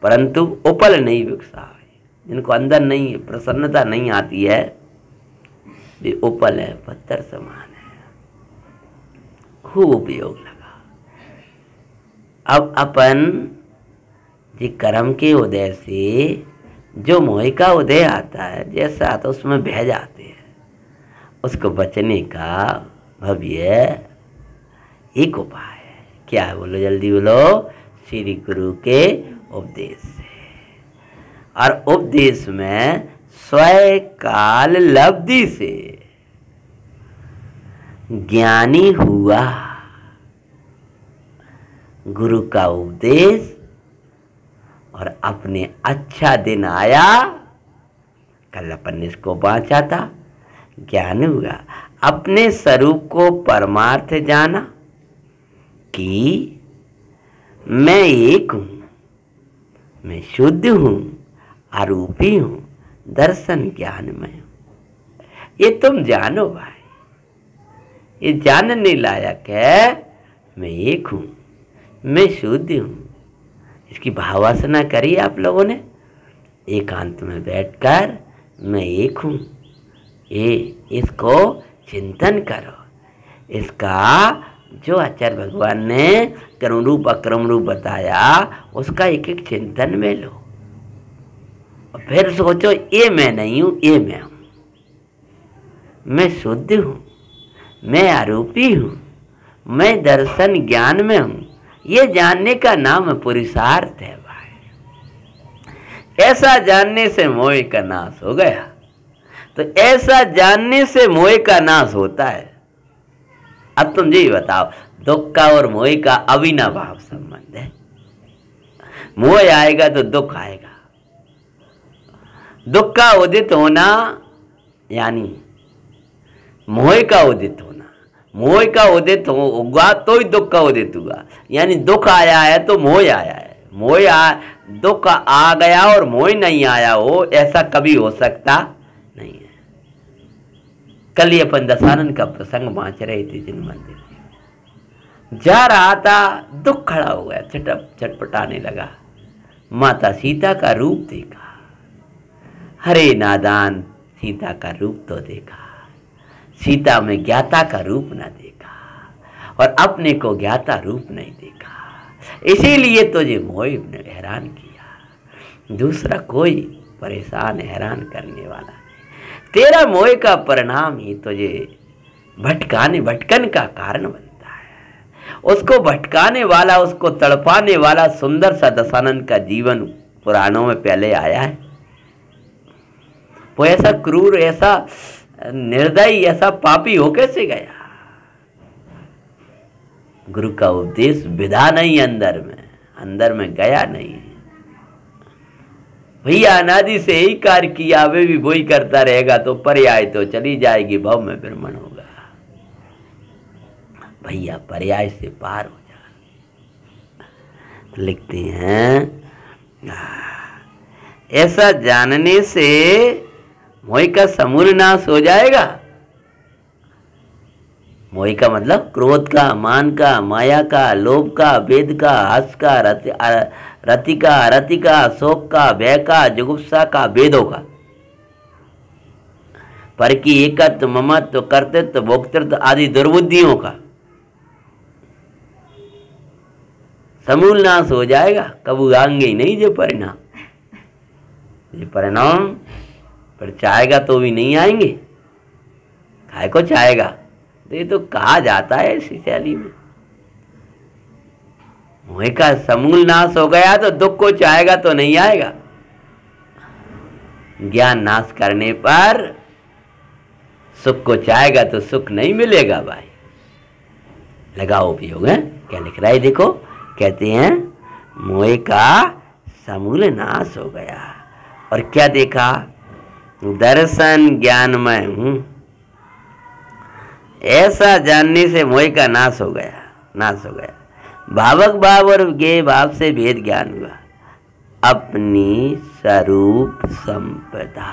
परंतु उपल नहीं विकसावई। जिनको अंदर नहीं प्रसन्नता नहीं आती है, ये उपल है, पत्थर समान है। खूब उपयोग लगा। अब अपन जी कर्म के उदय से जो मोह का उदय आता है, जैसा आता उसमें बह जाते हैं, उसको बचने का भव्य एक उपाय है। क्या है बोलो, जल्दी बोलो। श्री गुरु के उपदेश से। और उपदेश में स्वयं काल लब्धि से ज्ञानी हुआ। गुरु का उपदेश और अपने अच्छा दिन आया। कल अपन इसको बांचा था, ज्ञान हुआ। अपने स्वरूप को परमार्थ जाना कि मैं एक हूं, मैं शुद्ध हूं, आरूपी हूं, दर्शन ज्ञान में हूं। ये तुम जानो भाई, ये जानने लायक है। मैं एक हूं, मैं शुद्ध हूं। इसकी भावासना करी आप लोगों ने एकांत में बैठकर, मैं एक हूं। ये इसको चिंतन करो। इसका जो आचार्य भगवान ने कर्म रूप अक्रम रूप बताया, उसका एक एक चिंतन में लो। और फिर सोचो, ये मैं नहीं हूं, ये मैं हूं। मैं शुद्ध हूं, मैं आरोपी हूं, मैं दर्शन ज्ञान में हूं। ये जानने का नाम पुरुषार्थ है भाई। ऐसा जानने से मोह का नाश हो गया। तो ऐसा जानने से मोह का नाश होता है। अब तुम जी बताओ, दुख का और मोह का अविनाभाव संबंध है। मोह आएगा तो दुख आएगा। दुख का उदित होना यानी मोह का उदित होना। मोह का उदित होगा तो ही दुख का उदित हुआ। यानी दुख आया है तो मोह आया है। दुख आ गया और मोह नहीं आया हो, ऐसा कभी हो सकता नहीं है। कल ही अपन दशानन का प्रसंग बांच रहे थे जिन मंदिर में। जा रहा था, दुख खड़ा हो गया, चटपटाने लगा। माता सीता का रूप देखा। हरे नादान, सीता का रूप तो देखा, सीता में ज्ञाता का रूप न देखा, और अपने को ज्ञाता रूप नहीं देखा। इसीलिए तुझे मोह ने हैरान किया। दूसरा कोई परेशान हैरान करने वाला नहीं। तेरा मोह का परिणाम ही तुझे भटकन का कारण बनता है। उसको भटकाने वाला, उसको तड़पाने वाला सुंदर सा दशानन का जीवन पुराणों में पहले आया है। वो ऐसा क्रूर, ऐसा निर्दयी, ऐसा पापी हो कैसे गया? गुरु का उपदेश विधा नहीं, अंदर में गया नहीं। भैया अनादि से ही कार्य किया, वे भी वही करता रहेगा तो पर्याय तो चली जाएगी, भव में भ्रमण होगा। भैया पर्याय से पार हो जा। लिखते हैं, ऐसा जानने से मोह का समूल नाश हो जाएगा। मोह का मतलब क्रोध का, मान का, माया का, लोभ का, वेद का, हर्ष का, रति का, अरति का, शोक का, भय का, जुगुप्सा का, वेदों का, पर की एकत्व, ममत्व, कर्तृत्व, भोक्तृत्व आदि दुर्बुद्धियों का समूल नाश हो जाएगा। कबू आएंगे ही नहीं जो परिणाम। ये परिणाम पर चाहेगा तो भी नहीं आएंगे। काय को चाहेगा? तो ये तो कहा जाता है इसी शैली में। मोह का समूल नाश हो गया तो दुख को चाहेगा तो नहीं आएगा। ज्ञान नाश करने पर सुख को चाहेगा तो सुख नहीं मिलेगा भाई। लगाओ उपयोग है। क्या लिख रहा है देखो, कहते हैं मोह का समूल नाश हो गया। और क्या देखा, दर्शन ज्ञानमय हूं, ऐसा जानने से मोह का नाश हो गया, नाश हो गया। भावक भाव और ज्ञेय भाव से भेद ज्ञान हुआ। अपनी स्वरूप संपदा,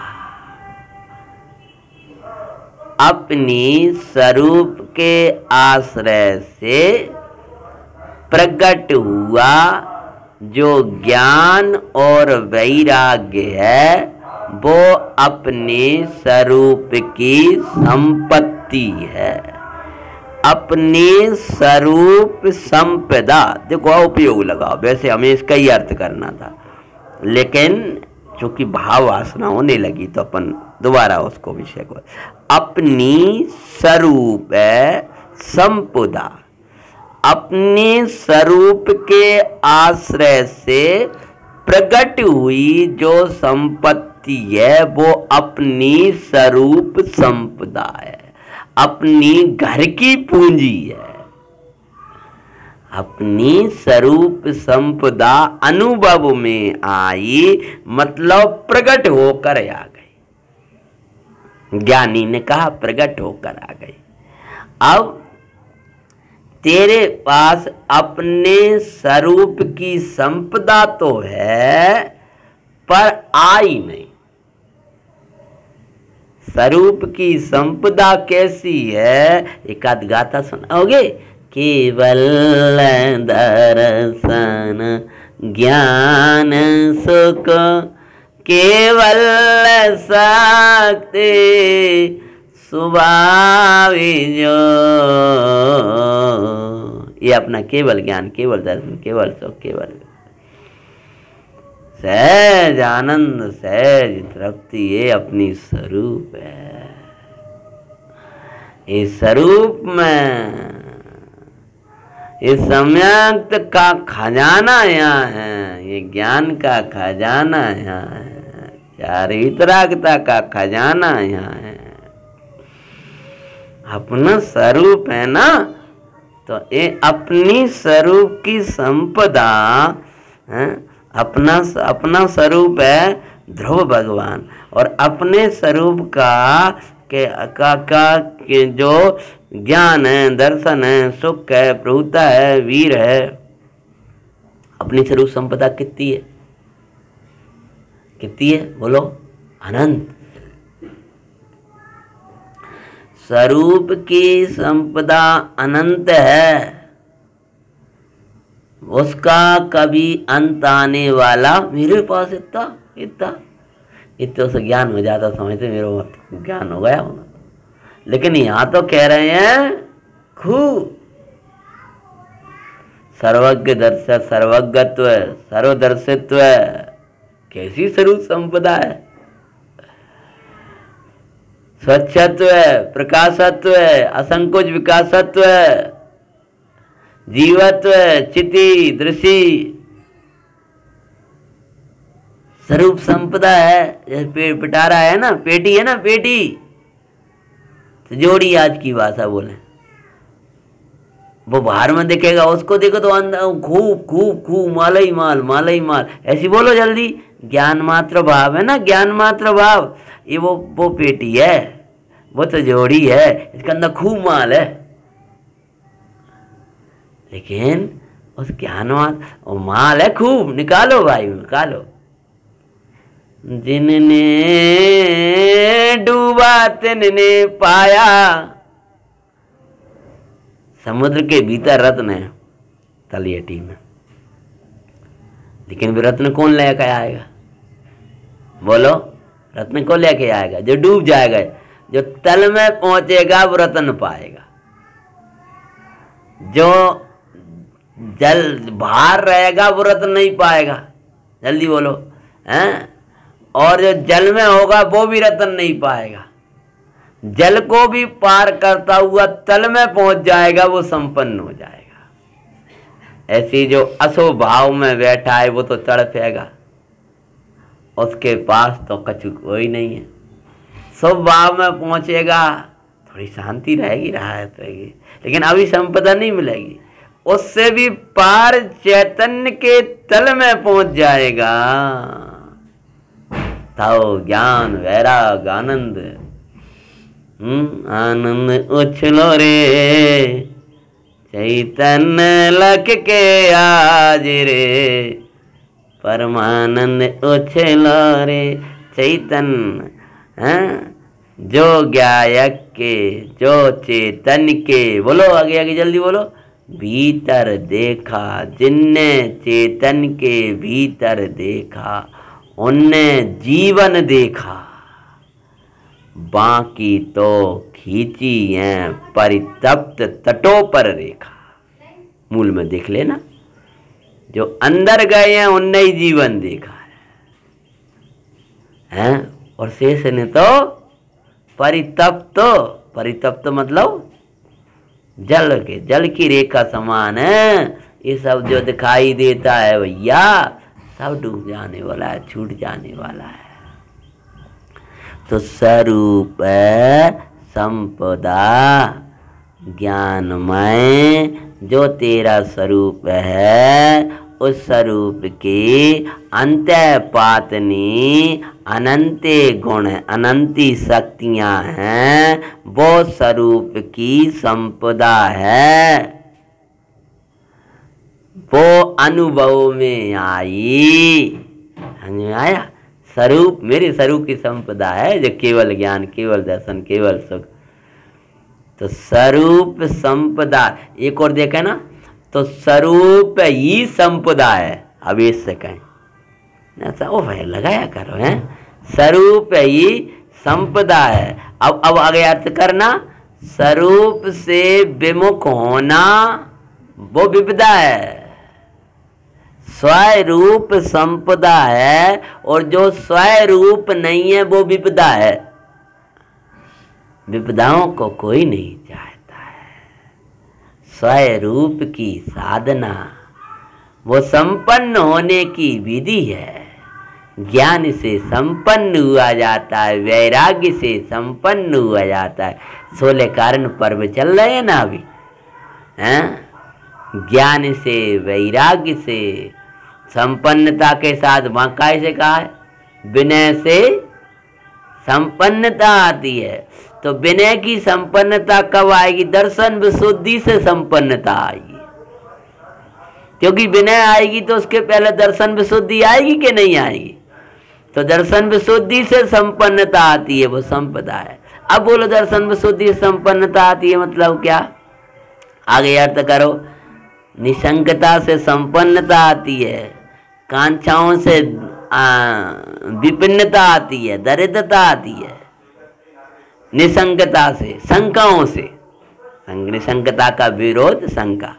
अपनी स्वरूप के आश्रय से प्रकट हुआ जो ज्ञान और वैराग्य है, वो अपने स्वरूप की संपत्ति है। अपने स्वरूप संपदा, देखो उपयोग लगाओ। वैसे हमें इसका ही अर्थ करना था, लेकिन चूंकि भाव वासना होने लगी तो अपन दोबारा उसको विषय को, अपनी स्वरूप संपदा, अपने स्वरूप के आश्रय से प्रकट हुई जो संपत्ति है वो अपनी स्वरूप संपदा है, अपनी घर की पूंजी है। अपनी स्वरूप संपदा अनुभव में आई, मतलब प्रकट होकर आ गई। ज्ञानी ने कहा प्रकट होकर आ गई। अब तेरे पास अपने स्वरूप की संपदा तो है पर आई नहीं। स्वरूप की संपदा कैसी है, एक आध गाथा सुनाओगे? केवल दर्शन ज्ञान सुख, केवल शक्ति स्वभावी जो, ये अपना केवल ज्ञान, केवल दर्शन, केवल सुख, केवल सहज आनंद, सहज तृप्ति, ये अपनी स्वरूप है। इस स्वरूप में इस सम्यक्त का खजाना यहाँ है, ये ज्ञान का खजाना यहाँ है, चारित्रागता का खजाना यहाँ है। अपना स्वरूप है ना, तो ये अपनी स्वरूप की संपदा है। अपना स्वरूप है ध्रुव भगवान, और अपने स्वरूप के जो ज्ञान है, दर्शन है, सुख है, प्रभुता है, वीर है। अपनी स्वरूप संपदा कितनी है? कितनी है बोलो? अनंत। स्वरूप की संपदा अनंत है, उसका कभी अंत आने वाला। मेरे पास इतना से ज्ञान हो जाता, समझते मेरे ज्ञान हो गया होना। लेकिन यहां तो कह रहे हैं खूब सर्वज्ञ दर्शन, सर्वज्ञत्व, सर्वदर्शित्व, कैसी स्वरूप संपदा है। स्वच्छत्व, प्रकाशत्व, असंकोच विकासत्व, जीवत्व, चिति, दृषि, स्वरूप संपदा है। जैसे पिटारा है ना, पेटी है ना, पेटी जोड़ी आज की भाषा बोले, वो बाहर में दिखेगा, उसको देखो तो अंदर खूब खूब खूब माला ही माल, माला ही माल, ऐसी बोलो जल्दी। ज्ञान मात्र भाव है ना, ज्ञान मात्र भाव, ये वो पेटी है, वो तो जोड़ी है, इसके अंदर खूब माल है। लेकिन उस ज्ञान माल है खूब, निकालो भाई निकालो। जिनने डूबा तिनने पाया, समुद्र के भीतर रत्न है तलयटी में, लेकिन भी रत्न कौन लेके आएगा बोलो? रत्न कौन लेके आएगा? जो डूब जाएगा, जो तल में पहुंचेगा वो रत्न पाएगा। जो जल बाहर रहेगा वो रत्न नहीं पाएगा, जल्दी बोलो हैं। और जो जल में होगा वो भी रत्न नहीं पाएगा। जल को भी पार करता हुआ तल में पहुंच जाएगा, वो संपन्न हो जाएगा। ऐसी जो अशुभ भाव में बैठा है वो तो तड़पेगा, उसके पास तो कछु कोई नहीं है। शुभ भाव में पहुंचेगा, थोड़ी शांति रहेगी, राहत रहेगी, लेकिन अभी संपदा नहीं मिलेगी। उससे भी पार चैतन्य के तल में पहुंच जाएगा, तो ज्ञान वैराग आनंद, आनंद उछलो रे चैतन्य लख के आज रे, परमानंद उछलो रे चैतन्य। जो गायक के, जो चेतन के, बोलो आगे आगे जल्दी बोलो, भीतर देखा, जिनने चेतन के भीतर देखा उनने जीवन देखा, बाकी तो खींची है परितप्त तटों पर रेखा। मूल में देख लेना, जो अंदर गए हैं उनने ही जीवन देखा है? और शेष ने तो परितप्त, परितप्त मतलब जल की रेखा समान है। ये सब जो दिखाई देता है भैया सब डूब जाने वाला है, छूट जाने वाला है। तो स्वरूप संपदा ज्ञानमय जो तेरा स्वरूप है, उस स्वरूप की अंतःपातनी अनंते गुण, अनंती शक्तियां हैं, वो स्वरूप की संपदा है। वो अनुभव में आई, आया स्वरूप, मेरे स्वरूप की संपदा है जो केवल ज्ञान, केवल दर्शन, केवल सुख। तो स्वरूप संपदा, एक और देखे ना, तो स्वरूप ही संपदा है। अब इससे कहें ऐसा ओ भाई लगाया करो, है स्वरूप ही संपदा है। अब आगे अर्थ करना, स्वरूप से विमुख होना वो विपदा है। स्वरूप संपदा है और जो स्वरूप नहीं है वो विपदा है। विपदाओं को कोई नहीं चाहता है। स्वरूप की साधना वो संपन्न होने की विधि है। ज्ञान से संपन्न हुआ जाता है, वैराग्य से संपन्न हुआ जाता है। 16 कारण पर्व चल रहे हैं ना अभी, हैं? ज्ञान से, वैराग्य से, संपन्नता के साथ, वहां कैसे कहा है, विनय से संपन्नता आती है। तो विनय की संपन्नता कब आएगी? दर्शन विशुद्धि से संपन्नता आएगी। क्योंकि विनय आएगी तो उसके पहले दर्शन विशुद्धि आएगी कि नहीं आएगी? तो दर्शन विशुद्धि से संपन्नता आती है, वो संपदा है। अब बोलो दर्शन विशुद्धि से संपन्नता आती है मतलब क्या? आगे अर्थ करो। निशंकता से संपन्नता आती है, कांक्षाओं से विपिन्नता आती है, दरिद्रता आती है। निशंकता से, शंकाओं से, निशंकता का विरोध शंका।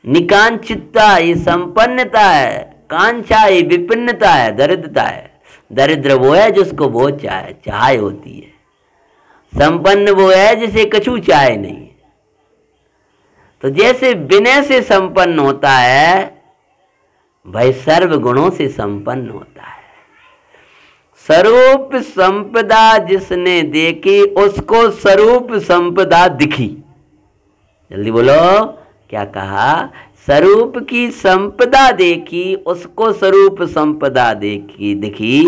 निकांक्षितता ये संपन्नता है, कांक्षा ये विपिन्नता है, दरिद्रता है। दरिद्र वो है जिसको बहुत चाह होती है। संपन्न वो है जिसे कछु चाहे नहीं। तो जैसे विनय से संपन्न होता है, भाई सर्व गुणों से संपन्न होता है। स्वरूप संपदा जिसने देखी उसको स्वरूप संपदा दिखी। जल्दी बोलो, क्या कहा? स्वरूप की संपदा देखी, उसको स्वरूप संपदा दिखी।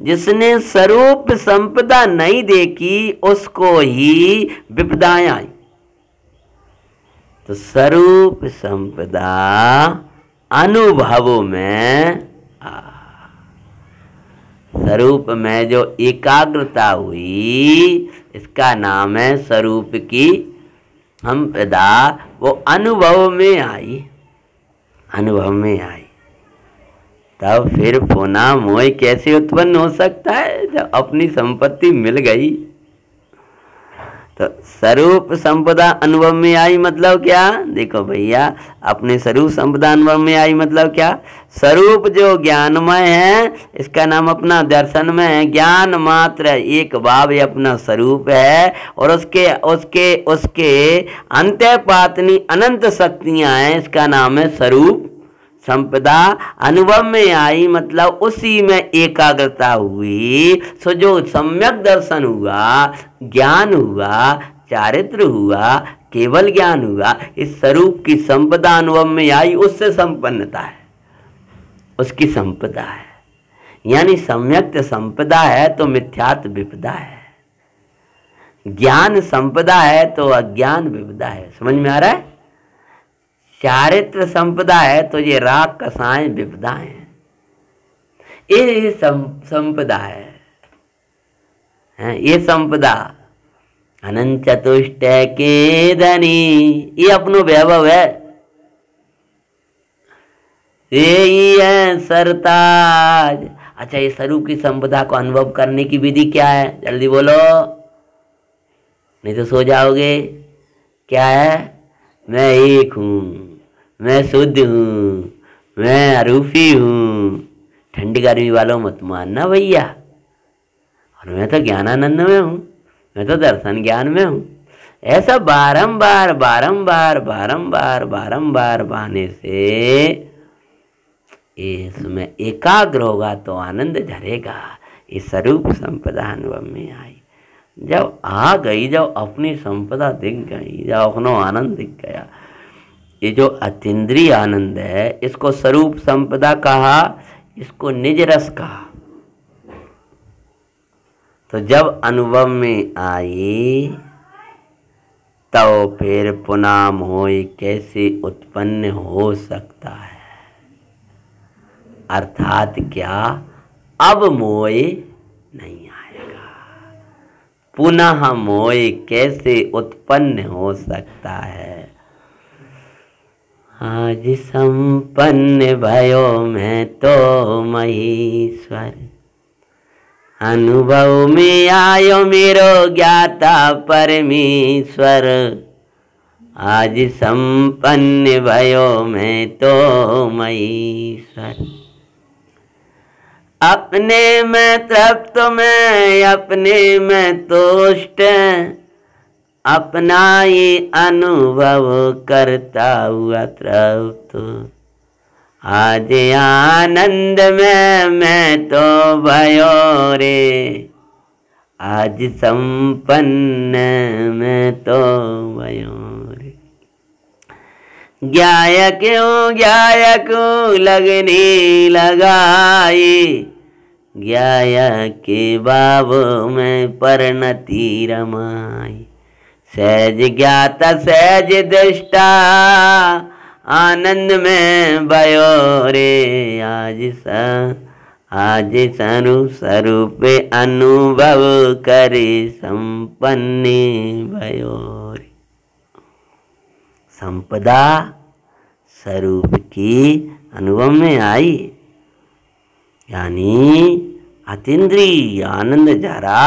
जिसने स्वरूप संपदा नहीं देखी उसको ही विपदाएं आई। तो स्वरूप संपदा अनुभव में, स्वरूप में जो एकाग्रता हुई, इसका नाम है स्वरूप की संपदा। वो अनुभव में आई, अनुभव में आई। तब फिर पुनः मोह कैसे उत्पन्न हो सकता है? जब अपनी संपत्ति मिल गई तो स्वरूप संपदा अनुभव में आई मतलब क्या? देखो भैया, अपने स्वरूप संपदा अनुभव में आई मतलब क्या? स्वरूप जो ज्ञानमय है, इसका नाम अपना दर्शन में है। ज्ञान मात्र एक भाव ये अपना स्वरूप है, और उसके उसके उसके अंतःपातनी अनंत शक्तियां हैं, इसका नाम है स्वरूप संपदा। अनुभव में आई मतलब उसी में एकाग्रता हुई, सो जो सम्यक दर्शन हुआ, ज्ञान हुआ, चारित्र हुआ, केवल ज्ञान हुआ, इस स्वरूप की संपदा अनुभव में आई, उससे संपन्नता है, उसकी संपदा है। यानी सम्यक संपदा है तो मिथ्यात्व विपदा है, ज्ञान संपदा है तो अज्ञान विपदा है। समझ में आ रहा है? चारित्र संपदा है तो ये राग कसाएं विपदा है। ये संपदा है, ये संपदा अनंत चतुष्ट के धनी, ये अपनो वैभव है, ये है सरताज। अच्छा, ये स्वरूप की संपदा को अनुभव करने की विधि क्या है? जल्दी बोलो, नहीं तो सो जाओगे। क्या है? मैं एक हूँ, मैं शुद्ध हूँ, मैं अरूपी हूँ। ठंडी गर्मी वालों मत मानना भैया, और मैं तो ज्ञानानंद में हूँ, मैं तो दर्शन ज्ञान में हूँ। ऐसा बारंबार बारंबार बारंबार बारंबार बहाने से इसमें एकाग्र होगा तो आनंद झरेगा। इस स्वरूप संपदा अनुभव में आई, जब आ गई, जब अपनी संपदा दिख गई, जब अपनो आनंद दिख गया, ये जो अतीन्द्रिय आनंद है, इसको स्वरूप संपदा कहा, इसको निज रस कहा। तो जब अनुभव में आई तो फिर पुनः मोह कैसे उत्पन्न हो सकता है? अर्थात क्या? अब मोह नहीं आएगा। पुनः मोह कैसे उत्पन्न हो सकता है? आज संपन्न भयो मैं तो महेश्वर, अनुभव में आयो मेरो ज्ञाता परमेश्वर। आज संपन्न भयो मैं तो महेश्वर, अपने में तृप्त मैं अपने में तुष्ट, अपना ही अनुभव करता हुआ तृप्त। आज आनंद में मैं तो भयो रे, आज संपन्न में तो भयो रे। ज्ञायक लगने लगाई, ज्ञाया के बाब में परिणति रमाई। सहज ज्ञाता सहज दृष्टा, आनंद में भयो रे। आज स्वरूप अनुभव करे संपन्न भयो रे। संपदा स्वरूप की अनुभव में आई, यानी अतीन्द्रिय आनंद झरा।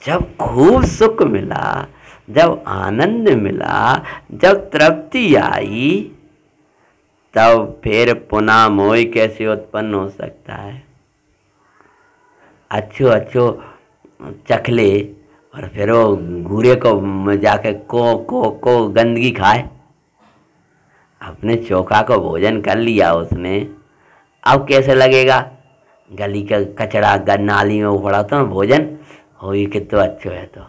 जब खूब सुख मिला, जब आनंद मिला, जब तृप्ति आई, तब फिर पुनः मोह कैसे उत्पन्न हो सकता है? अच्छो चखले और फिर वो घूरे को जाके को गंदगी खाए। अपने चोखा को भोजन कर लिया उसने, अब कैसे लगेगा? गली का कचरा नाली में उखड़ा तो भोजन हो, ये कितना अच्छा है। तो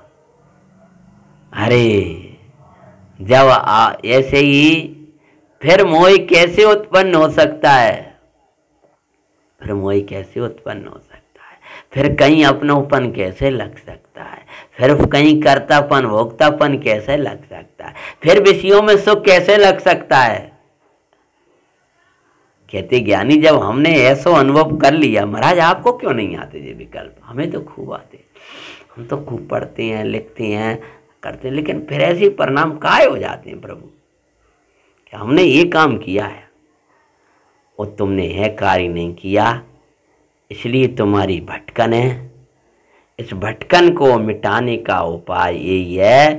अरे जब ऐसे ही फिर मोह कैसे उत्पन्न हो सकता है? फिर मोह कैसे उत्पन्न हो सकता है? फिर कहीं अपनोपन कैसे लग सकता है? फिर कहीं कर्तापन भोक्तापन कैसे लग सकता है? फिर विषयों में सुख कैसे लग सकता है? कहते ज्ञानी जब हमने ऐसा अनुभव कर लिया, महाराज आपको क्यों नहीं आते ये विकल्प? हमें तो खूब आते, हम तो खूब पढ़ते हैं, लिखते हैं, करते हैं, लेकिन फिर ऐसे परिणाम काहे हो जाते हैं प्रभु? कि हमने ये काम किया है और तुमने यह कार्य नहीं किया, इसलिए तुम्हारी भटकन है, इस भटकन को मिटाने का उपाय यही है,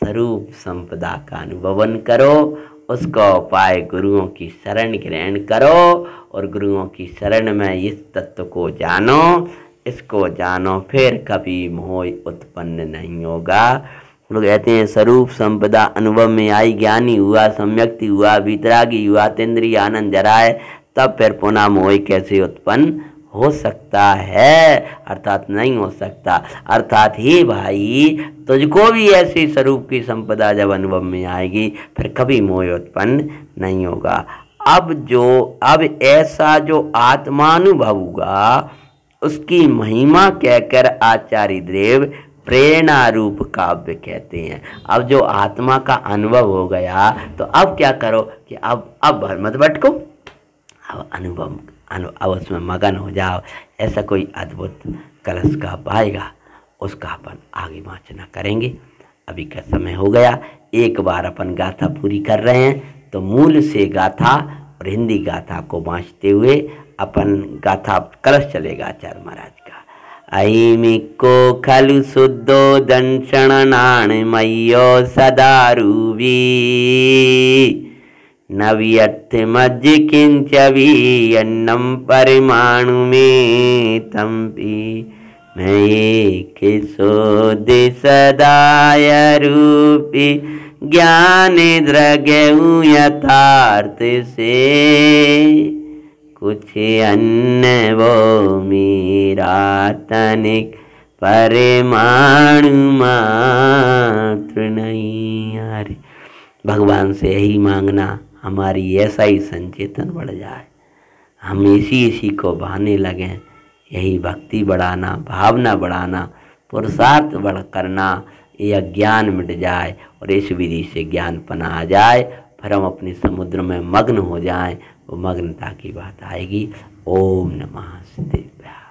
स्वरूप संपदा का अनुभवन करो। उसका उपाय गुरुओं की शरण ग्रहण करो और गुरुओं की शरण में इस तत्व को जानो, इसको जानो, फिर कभी मोह उत्पन्न नहीं होगा। लोग कहते हैं स्वरूप संपदा अनुभव में आई, ज्ञानी हुआ, सम्यक्ति हुआ, वितरागी हुआ, अतीन्द्रिय आनंद जराए, तब फिर पुनः मोह कैसे उत्पन्न हो सकता है? अर्थात नहीं हो सकता। अर्थात ही भाई, तुझको भी ऐसी स्वरूप की संपदा जब अनुभव में आएगी फिर कभी मोह उत्पन्न नहीं होगा। अब ऐसा जो आत्मानुभव हुआ उसकी महिमा कहकर आचार्य देव प्रेरणा रूप काव्य कहते हैं। अब जो आत्मा का अनुभव हो गया तो अब क्या करो कि अब मत भटको, अब अब उसमें मगन हो जाओ। ऐसा कोई अद्भुत कलश का पाएगा, उसका अपन आगे वाचना करेंगे। अभी का समय हो गया, एक बार अपन गाथा पूरी कर रहे हैं तो मूल से गाथा और हिंदी गाथा को वाँचते हुए अपन गाथा कलश चलेगा आचार्य महाराज का। ऐमिको खलु शुद्धो दंशण नाण मय्यो सदारूवी, नव्यर्थ मज्ज किंचवी अन्नम परिमाणु में तंपी, मैं एक शोध सदाय रूपी ज्ञान द्रगेहूँ यथार्थ से, कुछ अन्य वो मेरा तनिक परमाणु मात्र नहीं। अरे भगवान से यही मांगना, हमारी ऐसा ही संचेतन बढ़ जाए, हम इसी को बहाने लगें, यही भक्ति बढ़ाना, भावना बढ़ाना, पुरुषार्थ बढ़ करना, ये अज्ञान मिट जाए और इस विधि से ज्ञान पना आ जाए, फिर हम अपने समुद्र में मग्न हो जाएं। वो मग्नता की बात आएगी। ओम नमः शिवाय।